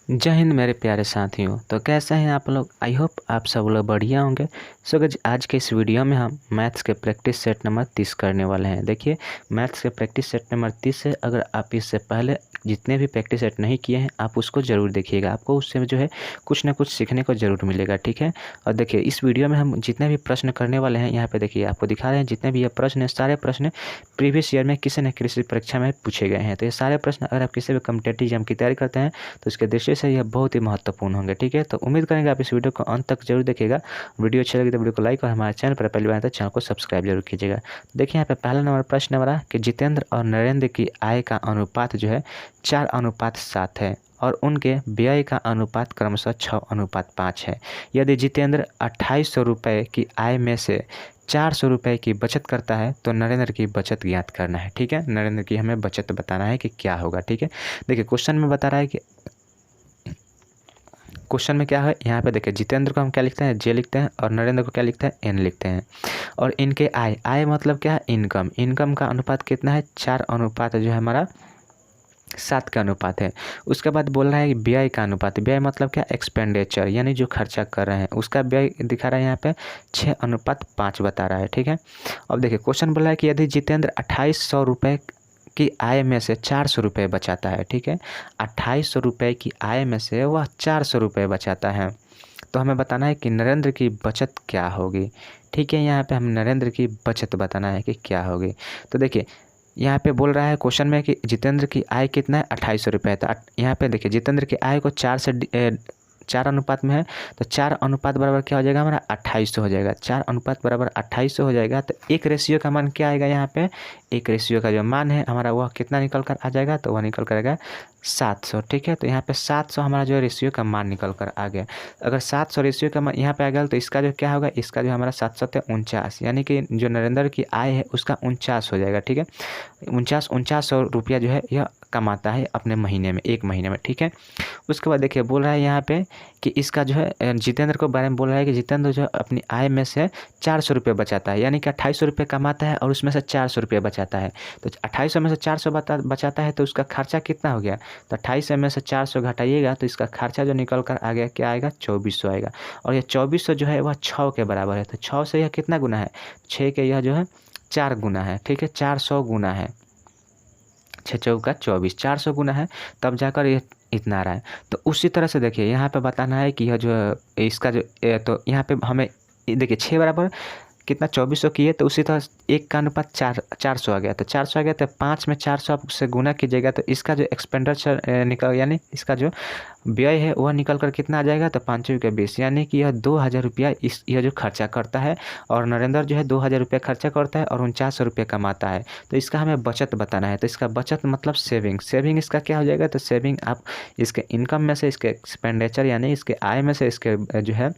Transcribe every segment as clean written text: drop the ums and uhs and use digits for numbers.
जय हिंद मेरे प्यारे साथियों। तो कैसे हैं आप लोग? आई होप आप सब लोग बढ़िया होंगे। सो गाइस, आज के इस वीडियो में हम मैथ्स के प्रैक्टिस सेट नंबर 30 करने वाले हैं। देखिए, मैथ्स के प्रैक्टिस सेट नंबर 30 है। अगर आप इससे पहले जितने भी प्रैक्टिस सेट नहीं किए हैं, आप उसको ज़रूर देखिएगा। आपको उससे जो है कुछ ना कुछ सीखने को ज़रूर मिलेगा, ठीक है। और देखिए, इस वीडियो में हम जितने भी प्रश्न करने वाले हैं, यहाँ पे देखिए आपको दिखा रहे हैं जितने भी ये प्रश्न हैं, सारे प्रश्न प्रीवियस ईयर में किसी न किसी परीक्षा में पूछे गए हैं। तो ये सारे प्रश्न अगर आप किसी भी कॉम्पिटिटिव एग्जाम की तैयारी करते हैं तो इसके दृष्टि से यह बहुत ही महत्वपूर्ण होंगे, ठीक है। तो उम्मीद करेंगे आप इस वीडियो को अंत तक जरूर देखिएगा। वीडियो अच्छी लगी तो वीडियो को लाइक और हमारे चैनल पर पहली बार आए तो चैनल को सब्सक्राइब जरूर कीजिएगा। देखिए, यहाँ पे पहला नंबर प्रश्न हमारा कि जितेंद्र और नरेंद्र की आय का अनुपात जो है 4:7 है और उनके व्यय का अनुपात क्रमशः 6:5 है। यदि जितेंद्र 2800 रुपये की आय में से 400 रुपये की बचत करता है तो नरेंद्र की बचत ज्ञात करना है, ठीक है। नरेंद्र की हमें बचत बताना है कि क्या होगा, ठीक है। देखिए, क्वेश्चन में बता रहा है कि क्वेश्चन में क्या है। यहाँ पे देखिए, जितेंद्र को हम क्या लिखते हैं, जे लिखते हैं, और नरेंद्र को क्या लिखते हैं, एन लिखते हैं। और इनके आय मतलब क्या है, इनकम का अनुपात कितना है, 4:7 जो है हमारा 7 का अनुपात है। उसके बाद बोल रहा है कि व्यय का अनुपात, व्यय मतलब क्या, एक्सपेंडिचर यानी जो खर्चा कर रहे हैं उसका व्यय दिखा रहा है यहाँ पे 6:5 बता रहा है, ठीक है। अब देखिए, क्वेश्चन बोला है कि यदि जितेंद्र 2800 रुपये की आय में से 400 रुपये बचाता है, ठीक है। 2800 रुपये की आय में से वह 400 रुपये बचाता है, तो हमें बताना है कि नरेंद्र की बचत क्या होगी, ठीक है। यहाँ पे हम नरेंद्र की बचत बताना है कि क्या होगी। तो देखिए, यहाँ पे बोल रहा है क्वेश्चन में कि जितेंद्र की आय कितना है, 2800 रुपये। तो यहाँ पे देखिए, जितेंद्र की आय को 4 अनुपात में है, तो 4 अनुपात बराबर क्या हो जाएगा हमारा, 2800 हो जाएगा। 4 अनुपात बराबर 2800 हो जाएगा। तो एक रेशियो का मान क्या आएगा यहाँ पे, एक रेशियो का जो मान है हमारा वह कितना निकल कर आ जाएगा, तो वह निकल कर आएगा 700, ठीक है। तो यहाँ पे 700 हमारा जो रेशियो का मान निकल कर आ गया। अगर 700 रेशियो का मान यहाँ पे आ गया तो इसका जो क्या होगा, इसका जो हमारा 749, यानी कि जो नरेंद्र की आय है उसका 49 हो जाएगा, ठीक है। 49 रुपया जो है यह कमाता है अपने महीने में, एक महीने में, ठीक है। उसके बाद देखिए, बोल रहा है यहाँ पे कि इसका जो है जितेंद्र को बारे में बोल रहा है कि जितेंद्र जो अपनी आय में से 400 रुपये बचाता है, यानी कि 2800 रुपये कमाता है और उसमें से 400 रुपये बचाता है। तो 2800 में से 400 बचाता है तो उसका खर्चा कितना हो गया, तो 2800 में से 400 घटाइएगा तो इसका खर्चा जो निकल कर आ गया क्या आएगा, 2400 आएगा। और यह 2400 जो है वह 6 के बराबर है। तो 6 से यह कितना गुना है, 6 के यह जो है 4 गुना है, ठीक है। 400 गुना है, 6 चौका 24, 400 गुना है, तब जाकर ये इतना आ रहा है। तो उसी तरह से देखिए, यहाँ पे बताना है कि यह जो इसका जो तो यहाँ पे हमें देखिए 6 बराबर कितना 2400 की है, तो उसी तरह 1 का अनुपात 400 आ गया। तो 400 आ गया तो 5 में 400 आप उससे गुना कीजिएगा तो इसका जो एक्सपेंडिचर निकल, यानी इसका जो व्यय है वह निकल कर कितना आ जाएगा, तो 5 के 20, यानी कि यह 2000 रुपया यह जो खर्चा करता है। और नरेंद्र जो है 2000 रुपया खर्चा करता है और 4900 रुपये कमाता है। तो इसका हमें बचत बताना है। तो इसका बचत मतलब सेविंग इसका क्या हो जाएगा, तो सेविंग आप इसके इनकम में से इसके एक्सपेंडिचर यानी इसके आय में से इसके जो है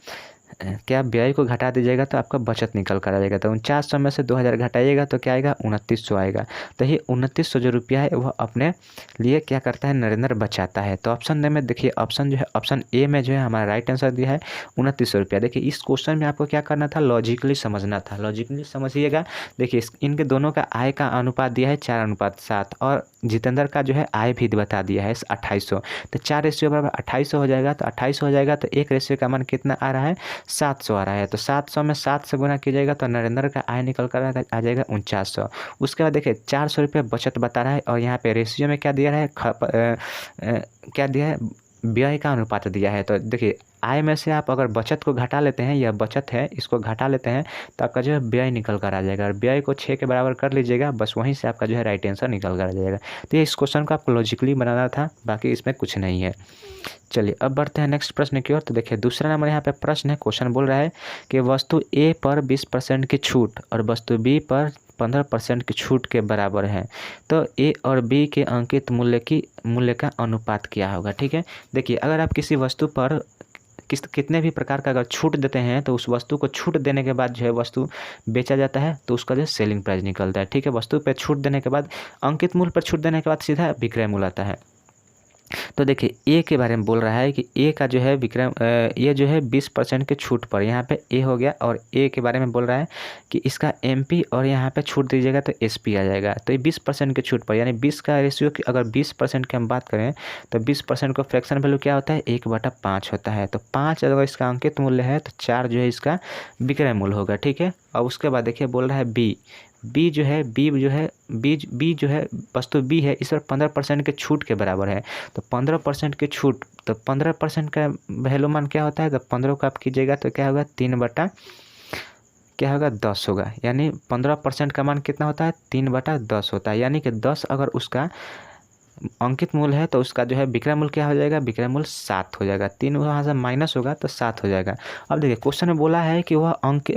क्या व्यय को घटा दीजिएगा तो आपका बचत निकल कर आ जाएगा। तो 4900 में से 2000 घटाइएगा तो क्या आएगा, 2900 आएगा। तो ये 2900 जो रुपया है वह अपने लिए क्या करता है, नरेंद्र बचाता है। तो ऑप्शन में देखिए, ऑप्शन जो है ऑप्शन ए में जो है हमारा राइट आंसर दिया है 2900 रुपया। देखिए, इस क्वेश्चन में आपको क्या करना था, लॉजिकली समझना था। लॉजिकली समझिएगा। देखिए, इनके दोनों का आय का अनुपात दिया है 4:7 और जितेंद्र का जो है आय भी बता दिया है 2800। तो 4 रेशियो बराबर 2800 हो जाएगा। तो 2800 हो जाएगा तो एक रेशियो का मान कितना आ रहा है, 700 आ रहा है। तो 700 में 7 से गुना कीजिएगा तो नरेंद्र का आय निकल कर आ जाएगा 4900। उसके बाद देखिए, 400 रुपये बचत बता रहा है और यहाँ पे रेशियो में क्या दिया है, क्या दिया है, व्यय का अनुपात दिया है। तो देखिए, आय में से आप अगर बचत को घटा लेते हैं, यह बचत है, इसको घटा लेते हैं तो आपका जो है व्यय निकल कर आ जाएगा। और व्यय को 6 के बराबर कर लीजिएगा, बस वहीं से आपका जो है राइट आंसर निकल कर आ जाएगा। तो ये इस क्वेश्चन को आपको लॉजिकली बनाना था, बाकी इसमें कुछ नहीं है। चलिए, अब बढ़ते हैं नेक्स्ट प्रश्न की ओर। तो देखिए, दूसरा नंबर यहाँ पे प्रश्न है। क्वेश्चन बोल रहा है कि वस्तु ए पर 20% की छूट और वस्तु बी पर 15% की छूट के बराबर है, तो ए और बी के अंकित मूल्य का अनुपात क्या होगा, ठीक है। देखिए, अगर आप किसी वस्तु पर कितने भी प्रकार का अगर छूट देते हैं तो उस वस्तु को छूट देने के बाद जो है वस्तु बेचा जाता है तो उसका जो सेलिंग प्राइस निकलता है, ठीक है। वस्तु पे छूट देने के बाद, अंकित मूल्य पर छूट देने के बाद सीधा विक्रय मूल्य आता है। तो देखिए ए के बारे में बोल रहा है कि ए का जो है विक्रम ये जो है 20% के छूट पर, यहाँ पे ए हो गया, और ए के बारे में बोल रहा है कि इसका एमपी और यहाँ पे छूट दीजिएगा तो एसपी आ जाएगा। तो ये 20% के छूट पर, यानी 20 का रेशियो की अगर 20% की हम बात करें तो 20% का फ्रैक्शन वैल्यू क्या होता है, 1/5 होता है। तो 5 अगर इसका अंकित मूल्य है तो 4 जो है इसका विक्रय मूल्य होगा, ठीक है। और उसके बाद देखिए बोल रहा है बी जो है वस्तु बी है, इस पर 15% के छूट के बराबर है। तो 15% के छूट, तो 15% का वैल्यू मान क्या होता है, तो 15 को आप कीजिएगा तो क्या होगा, 10 होगा। यानी 15% का मान कितना होता है, 3/10 होता है। यानी कि 10 अगर उसका अंकित मूल्य है तो उसका जो है विक्रय मूल्य क्या हो जाएगा, विक्रय मूल्य 7 हो जाएगा। 3 वहाँ से माइनस होगा तो 7 हो जाएगा। अब देखिए क्वेश्चन में बोला है कि वह अंक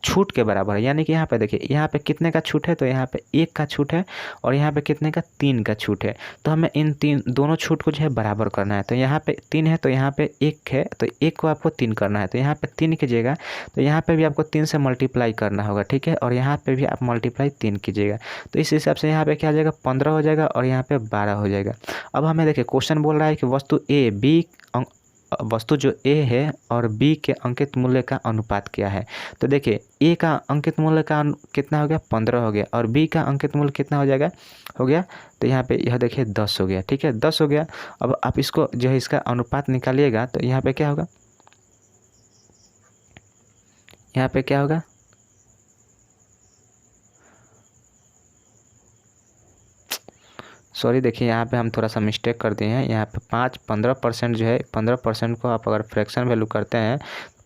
छूट के बराबर है, यानी कि यहाँ पे देखिए यहाँ पे कितने का छूट है, तो यहाँ पे 1 का छूट है और यहाँ पे कितने का, 3 का छूट है। तो हमें इन दोनों छूट को जो है बराबर करना है। तो यहाँ पे 3 है तो यहाँ पे 1 है, तो 1 को आपको 3 करना है। तो यहाँ पे 3 कीजिएगा तो यहाँ पे भी आपको 3 से मल्टीप्लाई करना होगा, ठीक है। और यहाँ पे भी आप मल्टीप्लाई 3 कीजिएगा तो इस हिसाब से यहाँ पे क्या हो जाएगा, 15 हो जाएगा और यहाँ पे 12 हो जाएगा। अब हमें देखिए क्वेश्चन बोल रहा है कि वस्तु जो ए है और बी के अंकित मूल्य का अनुपात क्या है। तो देखिए ए का अंकित मूल्य का कितना हो गया, 15 हो गया, और बी का अंकित मूल्य कितना हो गया, तो यहाँ पे यह देखिए 10 हो गया, ठीक है, 10 हो गया। अब आप इसको जो है इसका अनुपात निकालिएगा तो यहाँ पे क्या होगा, यहाँ पे क्या होगा, सॉरी देखिए यहाँ पे हम थोड़ा सा मिस्टेक कर दिए हैं। यहाँ पे 15% जो है, 15% को आप अगर फ्रैक्शन वैल्यू करते हैं,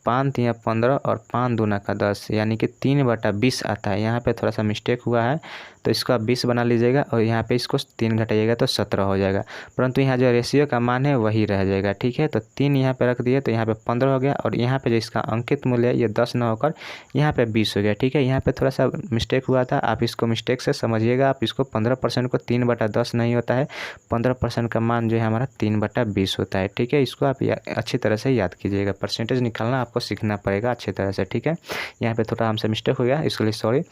5 या 15 और 5 दूना का 10, यानी कि 3/20 आता है। यहाँ पे थोड़ा सा मिस्टेक हुआ है तो इसको आप 20 बना लीजिएगा और यहाँ पे इसको 3 घटाइएगा तो 17 हो जाएगा। परंतु यहाँ जो रेशियो का मान है वही रह जाएगा, ठीक है। तो 3 यहाँ पे रख दिए तो यहाँ पे 15 हो गया, और यहाँ पे जो इसका अंकित मूल्य है ये 10 न होकर यहाँ पे 20 हो गया, ठीक है। यहाँ पे थोड़ा सा मिस्टेक हुआ था, आप इसको मिस्टेक से समझिएगा। आप इसको 15% को 3/10 नहीं होता है, 15% का मान जो है हमारा 3/20 होता है, ठीक है। इसको आप अच्छी तरह से याद कीजिएगा, परसेंटेज निकालना आपको सीखना पड़ेगा अच्छी तरह से, ठीक है। यहाँ पे थोड़ा हमसे मिस्टेक हो गया, इसके लिए सॉरी।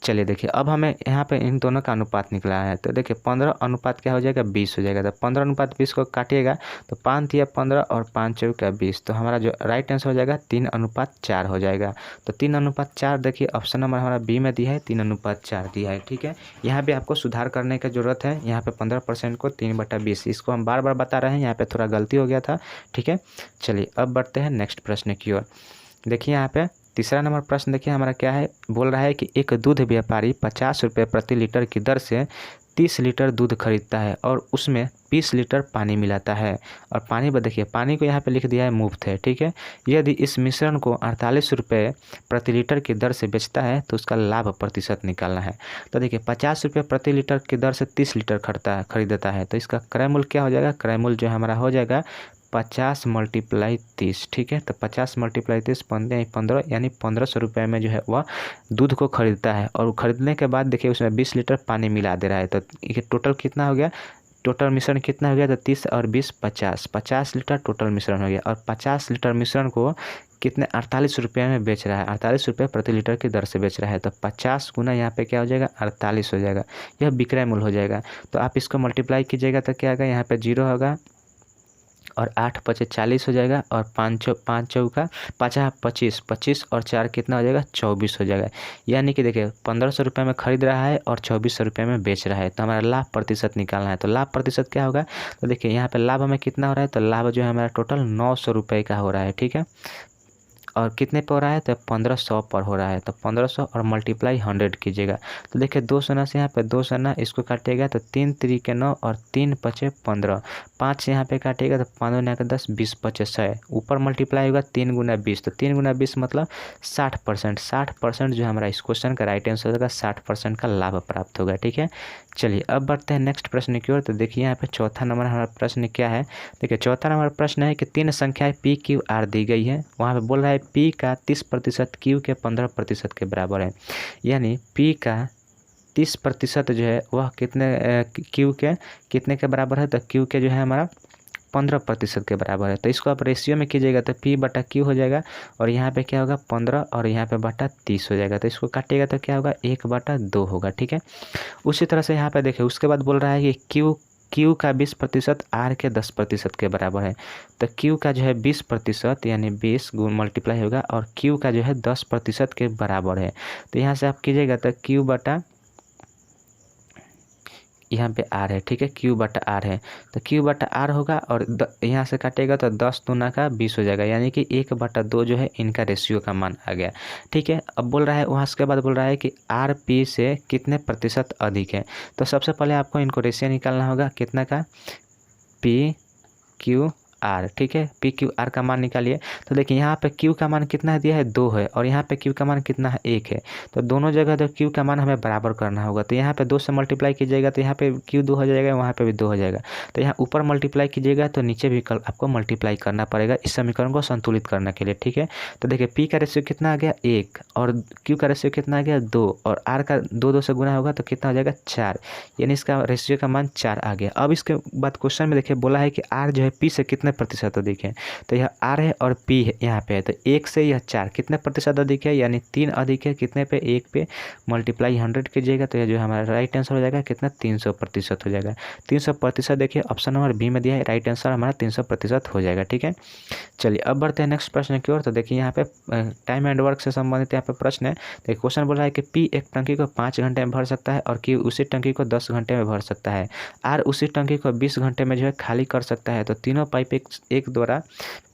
चलिए देखिए अब हमें यहाँ पे इन दोनों का अनुपात निकला है। तो देखिए 15 अनुपात क्या हो जाएगा, 20 हो जाएगा। तो 15/20 को काटिएगा तो 5 या 15 और 5 चौका 20, तो हमारा जो राइट आंसर हो जाएगा 3:4 हो जाएगा। तो 3:4 देखिए ऑप्शन नंबर हमारा बी में दिया है, 3:4 दिया है, ठीक है। यहाँ भी आपको सुधार करने की जरूरत है। यहाँ पे 15% को 3/20, इसको हम बार बार बता रहे हैं, यहाँ पे थोड़ा गलती हो गया था, ठीक है। चलिए अब बढ़ते हैं नेक्स्ट प्रश्न की ओर। देखिए यहाँ पे तीसरा नंबर प्रश्न देखिए हमारा क्या है, बोल रहा है कि एक दूध व्यापारी 50 रुपये प्रति लीटर की दर से 30 लीटर दूध खरीदता है और उसमें 20 लीटर पानी मिलाता है। और पानी देखिए पानी को यहाँ पे लिख दिया है मुफ्त है, ठीक है। यदि इस मिश्रण को 48 रुपये प्रति लीटर की दर से बेचता है तो उसका लाभ प्रतिशत निकालना है। तो देखिए 50 रुपये प्रति लीटर की दर से 30 लीटर खरीदता है, तो इसका क्रय मूल्य क्या हो जाएगा, क्रय मूल्य जो हमारा हो जाएगा 50 × 30, ठीक है। तो 50 × 30 15 यानी 1500 रुपये में जो है वह दूध को खरीदता है। और खरीदने के बाद देखिए उसमें 20 लीटर पानी मिला दे रहा है। तो ये टोटल कितना हो गया, टोटल मिश्रण कितना हो गया, तो 30 और 20 50 लीटर टोटल मिश्रण हो गया। और 50 लीटर मिश्रण को कितने 48 रुपये में बेच रहा है, 48 रुपये प्रति लीटर की दर से बेच रहा है। तो 50 गुना यहाँ पे क्या हो जाएगा, 48 हो जाएगा, यह विक्रय मूल्य हो जाएगा। तो आप इसको मल्टीप्लाई कीजिएगा तो क्या होगा, यहाँ पे 0 होगा और 8 × 5 = 40 हो जाएगा, और 5 चौका 25 25 और 4 कितना हो जाएगा, 24 हो जाएगा। यानी कि देखिए 1500 रुपये में खरीद रहा है और 2400 रुपये में बेच रहा है। तो हमारा लाभ प्रतिशत निकालना है। तो लाभ प्रतिशत क्या होगा, तो देखिए यहाँ पे लाभ हमें कितना हो रहा है, तो लाभ जो है हमारा टोटल 900 रुपये का हो रहा है, ठीक है। और कितने पे हो रहा है, तो 1500 पर हो रहा है। तो 1500 और मल्टीप्लाई 100 कीजिएगा। तो देखिए 2 शून्य से यहाँ पे 2 शून्य इसको काटिएगा तो 3 × 3 = 9 और 3 × 5 = 15, 5 से यहाँ पे काटिएगा तो 5 × 9 = 10, 20 × 5 = 100, ऊपर मल्टीप्लाई होगा 3 × 20, तो 3 × 20 मतलब 60%। 60% जो हमारा इस क्वेश्चन का राइट आंसर होगा, 60% का लाभ प्राप्त होगा, ठीक है। चलिए अब बढ़ते हैं नेक्स्ट प्रश्न की ओर। तो देखिए यहाँ पे चौथा नंबर हमारा प्रश्न क्या है, देखिए चौथा नंबर प्रश्न है कि 3 संख्याएं पी क्यू आर दी गई है। वहाँ पे बोल रहा है पी का 30% क्यू के 15% के बराबर है। यानी पी का 30% जो है वह कितने क्यू के कितने के बराबर है, तो क्यू के जो है हमारा 15% के बराबर है। तो इसको आप रेशियो में कीजिएगा तो P/Q हो जाएगा, और यहाँ पे क्या होगा 15 और यहाँ पे बटा 30 हो जाएगा। तो इसको काटिएगा तो क्या होगा 1/2 होगा, ठीक है। उसी तरह से यहाँ पे देखिए उसके बाद बोल रहा है कि Q का 20% R के 10% के बराबर है। तो Q का जो है 20% यानी 20 गुण मल्टीप्लाई होगा और Q का जो है 10% के बराबर है। तो यहाँ से आप कीजिएगा तो Q बटा यहाँ पे R है, ठीक है, Q बटा R है। तो Q बटा R होगा और यहाँ से काटेगा तो 10 दूना का 20 हो जाएगा, यानी कि 1/2 जो है इनका रेशियो का मान आ गया, ठीक है। अब बोल रहा है वहाँ के बाद बोल रहा है कि R P से कितने प्रतिशत अधिक है। तो सबसे पहले आपको इनको रेशियो निकालना होगा कितना का, PQR, ठीक है, PQR का मान निकालिए। तो देखिए यहाँ पे Q का मान कितना दिया है 2 है और यहाँ पे Q का मान कितना है 1 है। तो दोनों जगह तो Q का मान हमें बराबर करना होगा। तो यहाँ पे 2 से मल्टीप्लाई कीजिएगा तो यहाँ पे Q 2 हो जाएगा, वहाँ पे भी 2 हो जाएगा। तो यहाँ ऊपर मल्टीप्लाई कीजिएगा तो नीचे भी आपको मल्टीप्लाई करना पड़ेगा इस समीकरण को संतुलित करने के लिए, ठीक है। तो देखिए P का रेशियो कितना आ गया 1 और Q का रेशियो कितना आ गया 2 और R का 2 से गुना होगा तो कितना हो जाएगा 4, यानी इसका रेशियो का मान 4 आ गया। अब इसके बाद क्वेश्चन में देखिए बोला है कि R जो है P से कितने प्रतिशत अधिक है। तो यह R है और P है यहाँ पे है, तो 1 से यह 4 कितने प्रतिशत अधिक है, यानी 3 अधिक है। कितने पे, 1 पे मल्टीप्लाई 100 कीजिएगा तो यह जो हमारा राइट आंसर हो जाएगा कितना 300% हो जाएगा। 300% देखिए ऑप्शन नंबर बी में दिया है, राइट आंसर हमारा 300% हो जाएगा, ठीक है। चलिए अब बढ़ते हैं नेक्स्ट प्रश्न की ओर। तो देखिए यहाँ पे टाइम एंड वर्क से संबंधित यहाँ पे प्रश्न है। देखिए क्वेश्चन बोला है कि P एक टंकी को 5 घंटे में भर सकता है और Q उसी टंकी को 10 घंटे में भर सकता है। R उसी टंकी को 20 घंटे में जो है खाली कर सकता है। तो तीनों पाइप एक द्वारा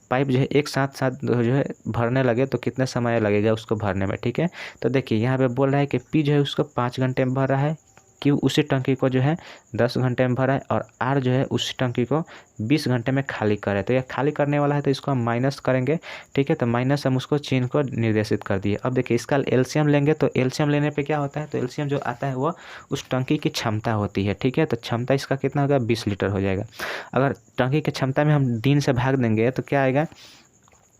पाइप जो है एक साथ जो है भरने लगे तो कितने समय लगेगा उसको भरने में, ठीक है। तो देखिए यहाँ पे बोल रहा है कि P जो है उसको 5 घंटे में भर रहा है, Q उसी टंकी को जो है 10 घंटे में भरा है और R जो है उसी टंकी को 20 घंटे में खाली करे। तो यह खाली करने वाला है तो इसको हम माइनस करेंगे, ठीक है। तो माइनस हम उसको चिन्ह को निर्देशित कर दिए। अब देखिए इसका एलसीएम लेंगे तो एलसीएम लेने पे क्या होता है, तो एलसीएम जो आता है वो उस टंकी की क्षमता होती है, ठीक है। तो क्षमता इसका कितना होगा 20 लीटर हो जाएगा। अगर टंकी की क्षमता में हम दिन से भाग देंगे तो क्या आएगा,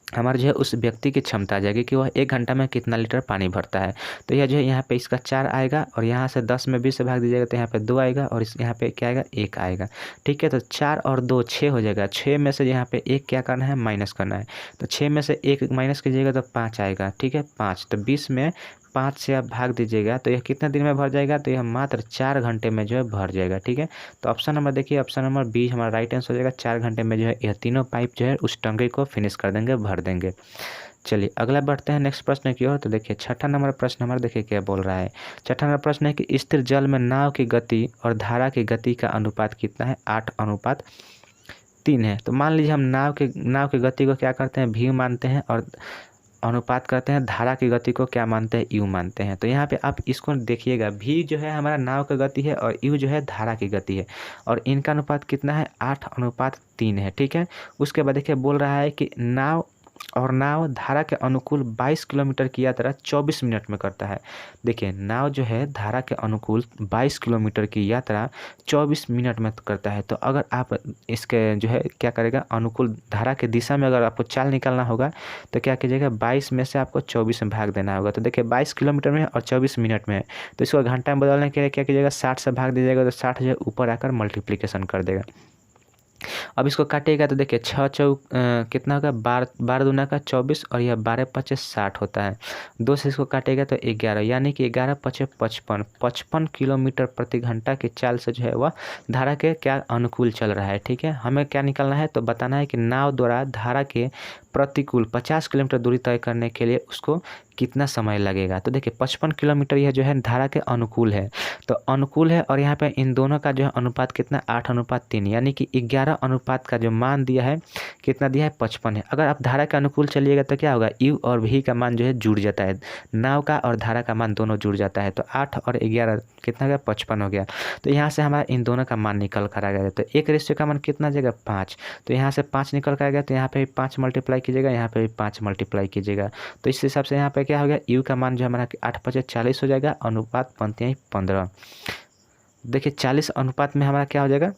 हमारे जो है उस व्यक्ति की क्षमता आ जाएगी कि वह 1 घंटा में कितना लीटर पानी भरता है। तो यह जो है यहाँ पे इसका 4 आएगा और यहाँ से 10 में 20 से भाग दीजिएगा तो यहाँ पे 2 आएगा और इस यहाँ पे क्या आएगा 1 आएगा, ठीक है। तो 4 और 2 6 हो जाएगा। 6 में से यहाँ पे 1 क्या करना है, माइनस करना है। तो 6 में से 1 माइनस कीजिएगा तो 5 आएगा, ठीक है, 5। तो 20 में 5 से आप भाग दीजिएगा तो यह कितने दिन में भर जाएगा, तो यह मात्र 4 घंटे में जो है भर जाएगा, ठीक है। तो ऑप्शन नंबर देखिए, ऑप्शन नंबर बी हमारा राइट आंसर हो जाएगा। 4 घंटे में जो है यह तीनों पाइप जो है उस टंकी को फिनिश कर देंगे, भर देंगे। चलिए अगला बढ़ते हैं नेक्स्ट प्रश्न की ओर। तो देखिए छठा नंबर प्रश्न हमारा देखिए क्या बोल रहा है। छठा नंबर प्रश्न है कि स्थिर जल में नाव की गति और धारा की गति का अनुपात कितना है, 8:3 है। तो मान लीजिए हम नाव की गति को क्या करते हैं, v मानते हैं और अनुपात करते हैं, धारा की गति को क्या मानते हैं, u मानते हैं। तो यहाँ पे आप इसको देखिएगा, v जो है हमारा नाव की गति है और u जो है धारा की गति है और इनका अनुपात कितना है 8:3 है, ठीक है। उसके बाद देखिए बोल रहा है कि नाव धारा के अनुकूल 22 किलोमीटर की यात्रा 24 मिनट में करता है। देखिए नाव जो है धारा के अनुकूल 22 किलोमीटर की यात्रा 24 मिनट में करता है। तो अगर आप इसके जो है क्या करेगा, अनुकूल धारा के दिशा में अगर आपको चाल निकालना होगा तो क्या कीजिएगा, 22 में से आपको 24 में भाग देना होगा। तो देखिए 22 किलोमीटर में और 24 मिनट में है तो इसको घंटा में बदलने के लिए क्या कीजिएगा, 60 से भाग दीजिएगा तो 60 जो है ऊपर आकर मल्टीप्लिकेशन कर देगा। अब इसको काटिएगा तो देखिए 6 चौक कितना होगा, 12 दूना का 24 और यह 12×5 60 होता है। 2 से इसको काटेगा तो 11, यानी कि 11×5 55 किलोमीटर प्रति घंटा की चाल से जो है वह धारा के क्या अनुकूल चल रहा है, ठीक है। हमें क्या निकालना है, तो बताना है कि नाव द्वारा धारा के प्रतिकूल 50 किलोमीटर दूरी तय करने के लिए उसको कितना समय लगेगा। तो देखिए 55 किलोमीटर यह जो है धारा के अनुकूल है, तो अनुकूल है और यहाँ पे इन दोनों का जो है अनुपात कितना 8:3, यानी कि 11 अनुपात का जो मान दिया है कितना दिया है 55 है। अगर आप धारा के अनुकूल चलिएगा तो क्या होगा, u और v का मान जो है जुड़ जाता है, नाव का और धारा का मान दोनों जुड़ जाता है। तो 8 और 11 कितना हो गया, 55 हो गया। तो यहाँ से हमारा इन दोनों का मान निकल कर आ गया। तो एक रेशियो का मान कितना आ जाएगा 5, तो यहाँ से 5 निकल कर आ गया। तो यहाँ पे 5 मल्टीप्लाई कीजिएगा, यहाँ पे भी 5 मल्टीप्लाई कीजिएगा। तो इस हिसाब से यहाँ पे क्या हो गया, u का मान जो हमारा 8×5 40 हो जाएगा, अनुपात बनते हैं 15। देखिए 40 अनुपात में हमारा क्या हो जाएगा,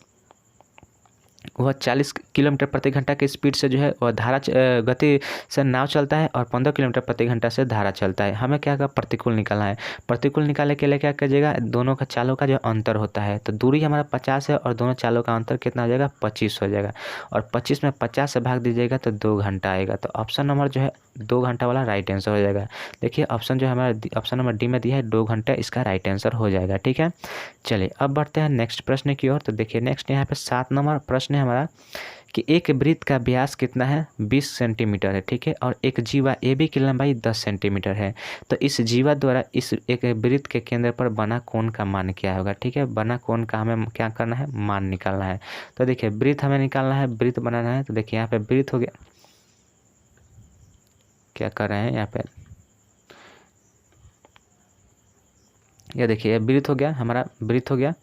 वह 40 किलोमीटर प्रति घंटा की स्पीड से जो है वह धारा गति से नाव चलता है और 15 किलोमीटर प्रति घंटा से धारा चलता है। हमें क्या प्रतिकूल निकालना है। प्रतिकूल निकालने के लिए क्या कीजिएगा, दोनों का चालों का जो अंतर होता है, तो दूरी हमारा 50 है और दोनों चालों का अंतर कितना हो जाएगा 25 हो जाएगा और 25 में 50 से भाग दीजिएगा तो 2 घंटा आएगा। तो ऑप्शन नंबर जो है 2 घंटा वाला राइट आंसर हो जाएगा। देखिए ऑप्शन जो हमारा ऑप्शन नंबर डी में दिया है 2 घंटा, इसका राइट आंसर हो जाएगा। ठीक है, चलिए अब बढ़ते हैं नेक्स्ट प्रश्न की ओर। तो देखिए नेक्स्ट यहाँ पे 7 नंबर प्रश्न है हमारा कि एक वृत्त का व्यास कितना है 20 सेंटीमीटर है। ठीक है, और एक जीवा ए बी की लंबाई 10 सेंटीमीटर है। तो इस जीवा द्वारा इस एक वृत्त के केंद्र पर बना कोण का मान क्या होगा। ठीक है, बना कोण का हमें क्या करना है, मान निकालना है। तो देखिए वृत्त हमें निकालना है, वृत्त बनाना है। तो देखिए यहाँ पे वृत्त हो गया, क्या कर रहे हैं यहाँ पे, ये देखिए वृत्त हो गया हमारा, वृत्त हो गया।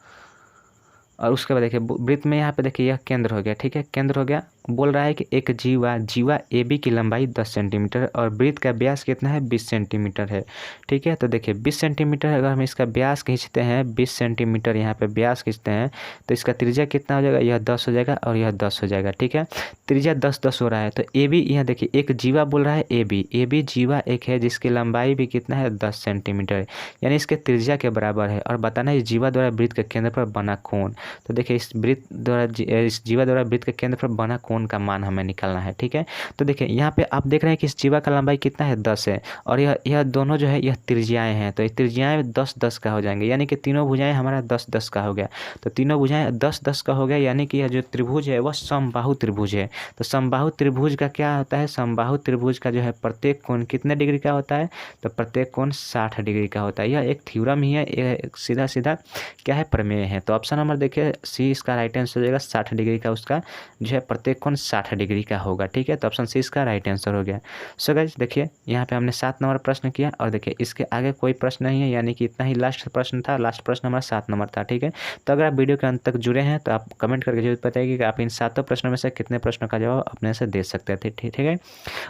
और उसके बाद देखिए वृत्त में यहाँ पे देखिए यह केंद्र हो गया। ठीक है, केंद्र हो गया। बोल रहा है कि एक जीवा ए बी की लंबाई 10 सेंटीमीटर और वृत्त का व्यास कितना है 20 सेंटीमीटर है। ठीक है, तो देखिए 20 सेंटीमीटर अगर हम इसका व्यास खींचते हैं, 20 सेंटीमीटर यहाँ पे व्यास खींचते हैं तो इसका त्रिज्या कितना हो जाएगा, यह 10 हो जाएगा और यह 10 हो जाएगा। ठीक है, त्रिज्या 10 हो रहा है। तो ए बी यहाँ देखिए एक जीवा बोल रहा है ए बी जीवा एक है जिसकी लंबाई भी कितना है 10 सेंटीमीटर, यानी इसके त्रिज्या के बराबर है। और बताना है इस जीवा द्वारा वृत्त के केंद्र पर बना कोण। तो देखिए इस जीवा द्वारा वृत्त के केंद्र पर बना कोण का मान हमें निकालना है। ठीक है, तो देखिए यहाँ पे आप देख रहे हैं कि इस जीवा का लंबाई कितना है 10 है और यह दोनों जो है यह त्रिज्याएं हैं। तो ये त्रिज्याएं 10-10 का हो जाएंगे, यानी कि तीनों भुजाएं हमारा 10-10 का हो गया। तो तीनों भुजाएं 10-10 का हो गया, यानी कि यह जो त्रिभुज है वह समबाहु त्रिभुज है। तो समबाहु त्रिभुज का क्या होता है, समबाहु त्रिभुज का जो है प्रत्येक कोण कितने डिग्री का होता है, तो प्रत्येक कोण 60 डिग्री का होता है। यह एक थ्योरम ही है, एक सीधा सीधा क्या है, प्रमेय है। तो ऑप्शन नंबर देखिए सी इसका राइट आंसर हो जाएगा, 60 डिग्री का उसका जो है प्रत्येक कोण 60 डिग्री का होगा। ठीक है, तो ऑप्शन सी इसका राइट आंसर हो गया। सो गाइस देखिए यहाँ पे हमने 7 नंबर प्रश्न किया और देखिए इसके आगे कोई प्रश्न नहीं है, यानी कि इतना ही लास्ट प्रश्न था। लास्ट प्रश्न हमारा 7 नंबर था। ठीक है, तो अगर आप वीडियो के अंत तक जुड़े हैं तो आप कमेंट करके जरूर बताइए कि आप इन 7 प्रश्नों में से कितने प्रश्नों का जवाब अपने से दे सकते थे। ठीक है,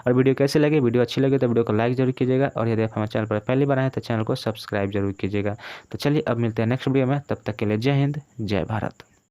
और वीडियो कैसे लगे, वीडियो अच्छी लगे तो वीडियो को लाइक जरूर कीजिएगा और यदि आप हमारे चैनल पर पहली बार आए तो चैनल को सब्सक्राइब जरूर कीजिएगा। तो चलिए अब मिलते हैं नेक्स्ट वीडियो में, तब तक के लिए जय हिंद जय भारत।